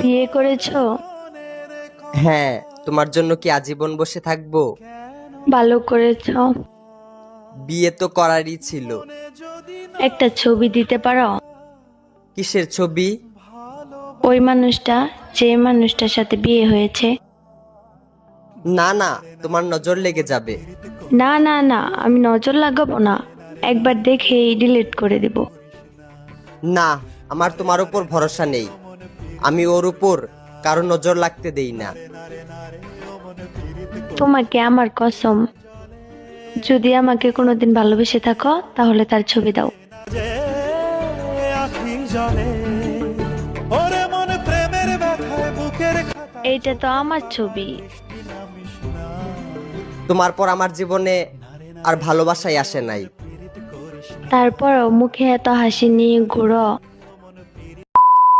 বিয়ে করেছো? হ্যাঁ, তোমার জন্য কি আজীবন বসে থাকবো? ভালো করেছো। বিয়ে তো করারই ছিল। একটা ছবি দিতে পারো? কিসের ছবি? ওই মানুষটা, যে মানুষটার সাথে বিয়ে হয়েছে। না না, তোমার নজর লেগে যাবে। না না না, আমি নজর লাগাবো না, একবার দেখেই ডিলিট করে দিব। না, আমার তোমার উপর ভরসা নেই। আমি ওর উপর কারো নজর লাগতে দেই না। তোমাকে আমার কসম, যদি আমাকে কোনোদিন ভালোবেসে থাকো তাহলে তার ছবি দাও। যে আখি জলে ওরে মন প্রেমের ব্যথায় বুকের খাতায় এইটা তো আমার ছবি। তোমার পর আমার জীবনে আর ভালোবাসাই আসে নাই। তারপরও মুখে এত হাসি নিয়ে ঘুরো।